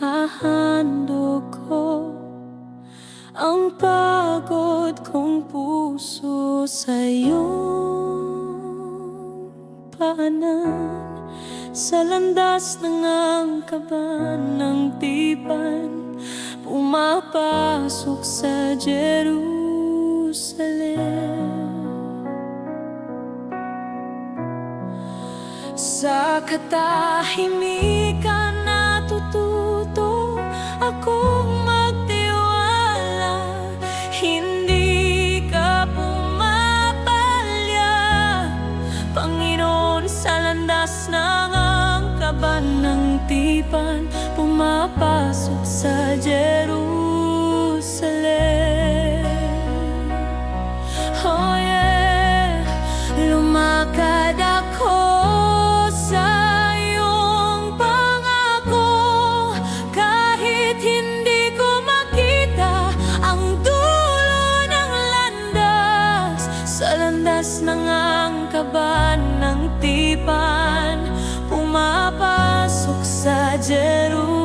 Ihahandog ko ang pagod kong puso sa iyong paanan. Sa landas ng angkaban ng tipan, pumapasok sa Jerusalem. Sa katahimikan natututo akong magtiwala. Hindi ka pumapalya, Panginoon. Sa landas ng angkaban ng tipan, pumapasok sa Jerusalem. Oh yeah, lumakad ako sa iyong pangako, kahit hindi ko makita ang dulo ng landas. Sa landas ng angkaban ng tipan, pumapasok sa Jerusalem.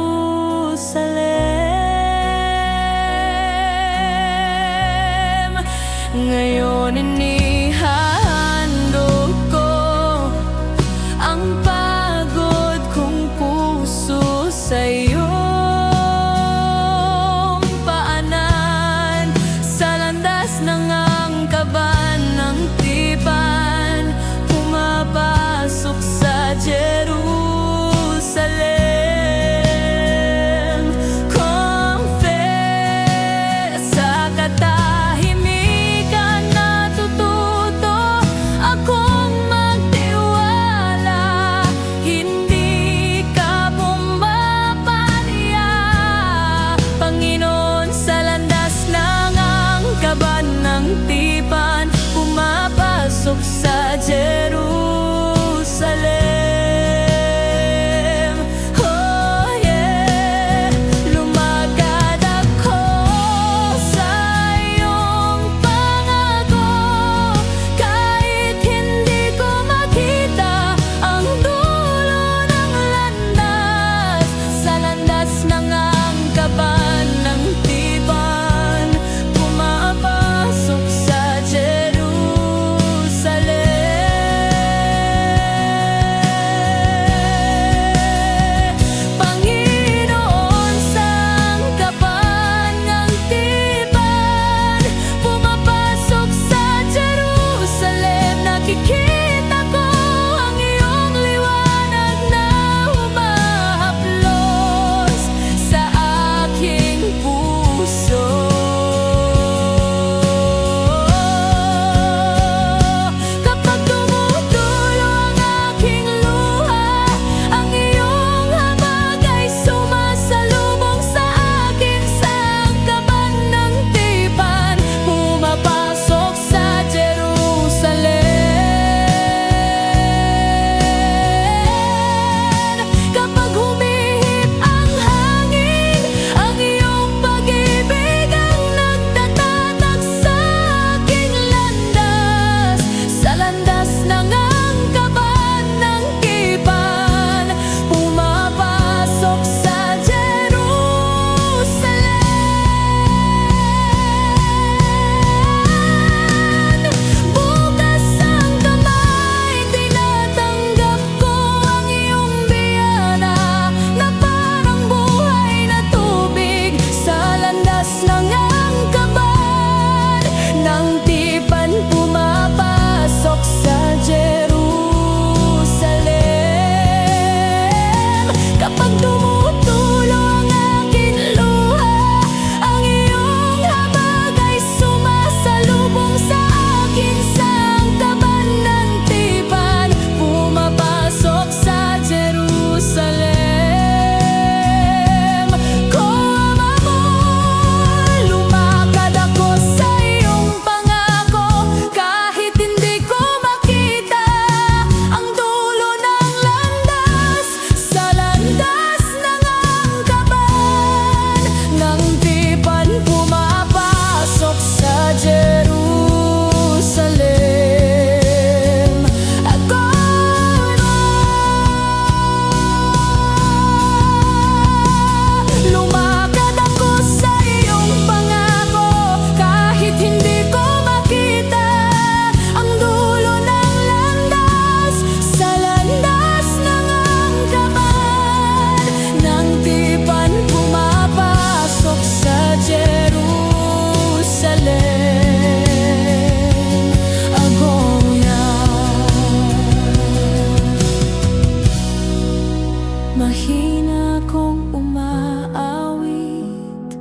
Mahina kong umaawit,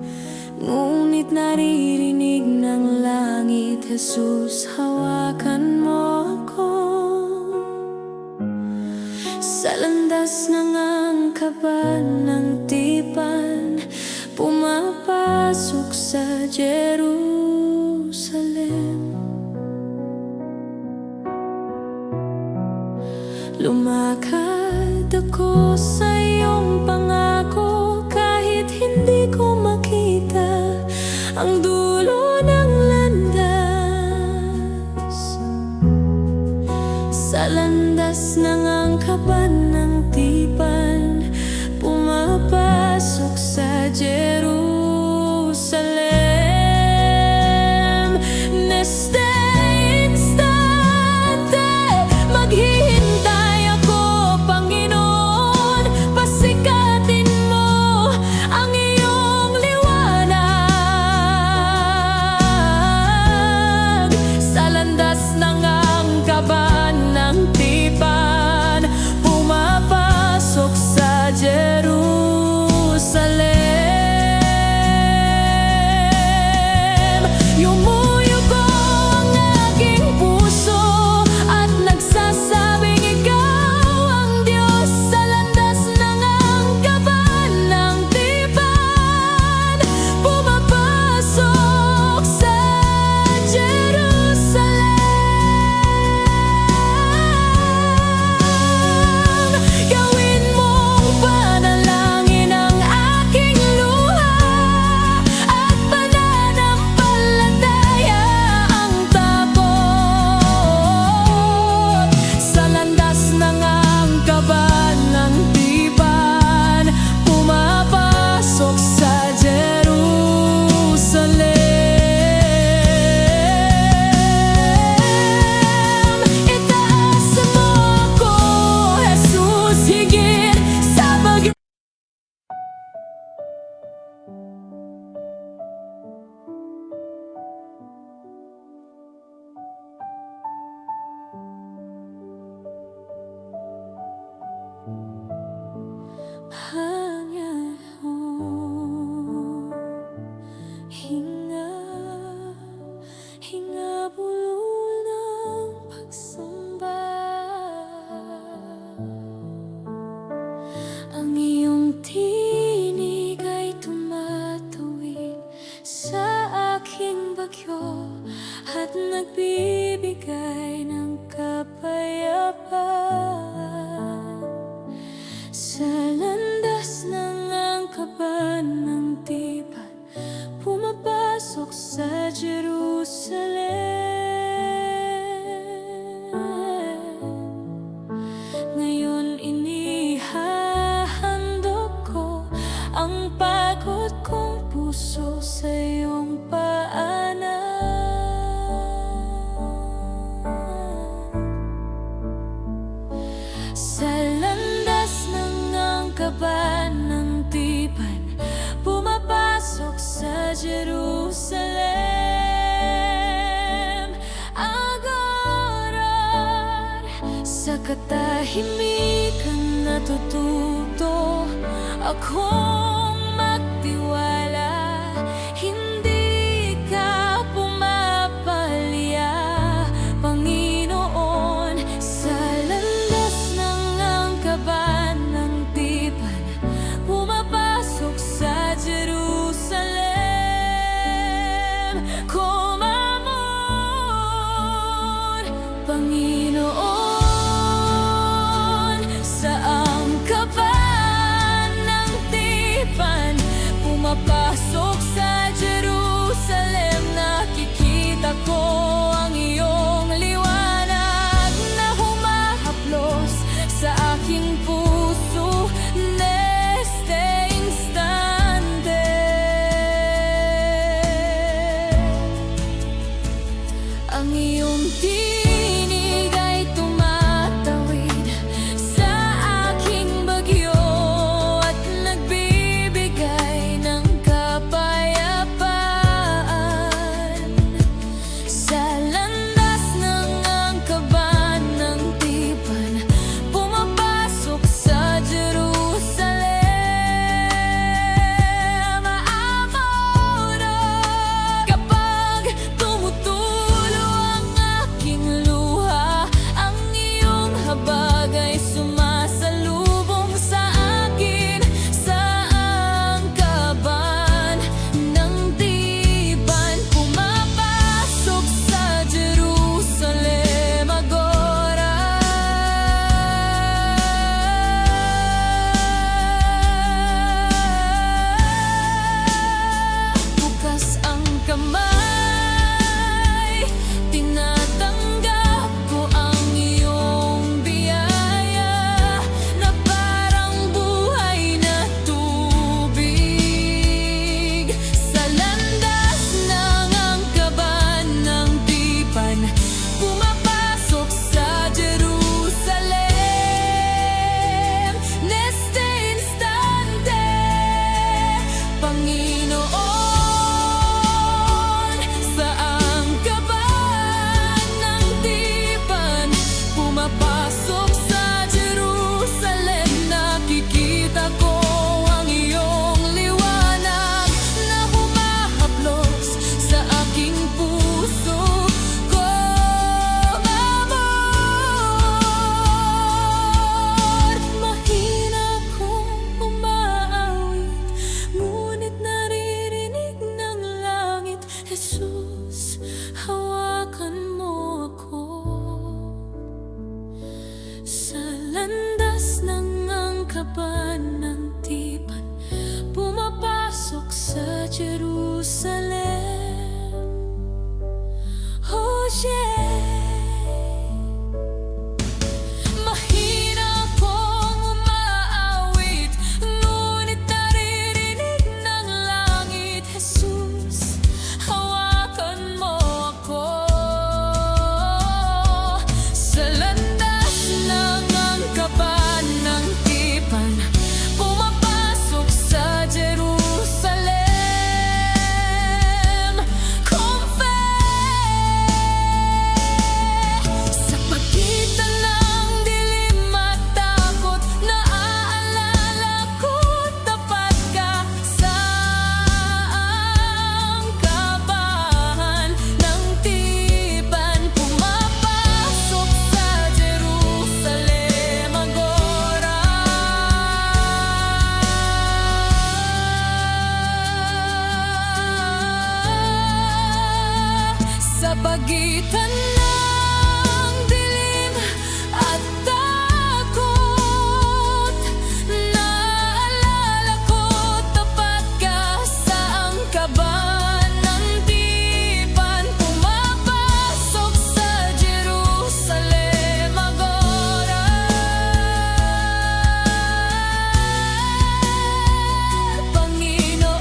ngunit naririnig ng langit, Jesus, hawakan mo ako. Sa landas ng angkaban ng tipan, pumapasok sa Jerusalem. Lumakad ako sa iyong pangako, kahit hindi ko makita ang dulo ng landas. Sa landas ng angkaban ng tipan, pumapasok sa Jerusalem. Neste instante, maghihintay ako, Panginoon. Pasikatin mo ang iyong liwanag. Sa landas ng angkaban ng tipan, pumapasok sa Jerusalem. Yumuyuko ang aking puso at nagsasabing ikaw ang Diyos. Sa landas ng angkaban ng tipan, pumapasok sa Jerusalem. Gawin mong panalangin ang aking luha at pananampalataya ang takot. Sa landas ng angkaban ng tipan, pumapasok sa Jerusalem. Itaas mo ako, Jesus, higit sa pag- Panginoon, hinga, hinga bulol ng pagsamba. Ang iyong tinig ay tumatawid sa aking bagyo at nagbibigay ng kapayapaan. Sa landas ng angkaban ng tipan, pumapasok sa Jerusalem. Ngayon inihahandog ko ang pagod kong puso sa iyong paanan. Sa landas ng angkaban ng tipan, pumapasok sa Jerusalem. Agad sa katahimikan natututo akong magtiwala. Hindi ka pumapalya, Panginoon. Sa landas ng angkaban ng tipan, pumapasok sa Jerusalem. Kumamon, Panginoon, sa angkaban ng tipan. pagitan ng dilim at takot. Naalala ko, tapat ka sa angkaban ng tipan, pumapasok sa Jerusalem agora. Panginoon,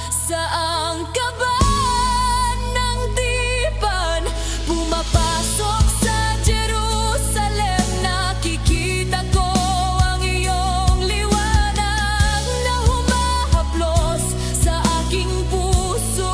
sa angkaban ng tipan, pumapasok sa Jerusalem, nakikita ko ang iyong liwanag na humahaplos sa aking puso.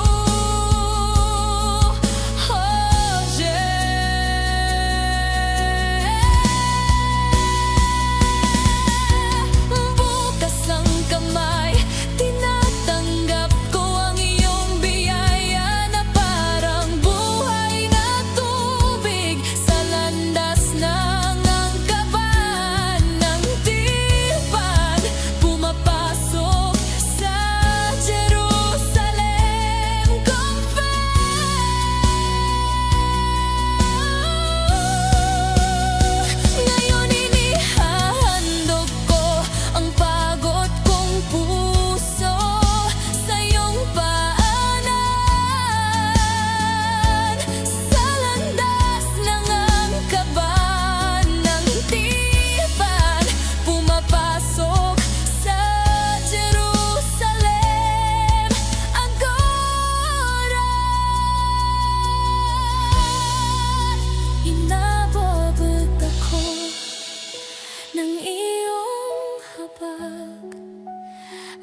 Oh, bukas ang kamay, tinatanggap ko ang iyong biyaya na parang buhay na tubig sa landas ng angkaban ng tipan, pumapasok sa Jerusalem. Ngayon inihahandog ko ang pagod kong puso sa iyong paanan, sa landas ng angkaban ng tipan, pumapasok sa Jerusalem agora. Inabot ako ng iyong habag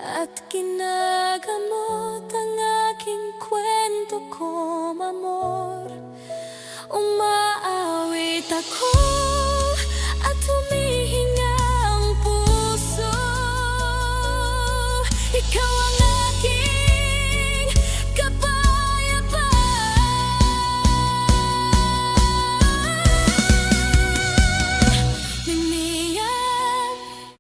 at kinagamot ang aking kwento ko, amor. Umaawit ako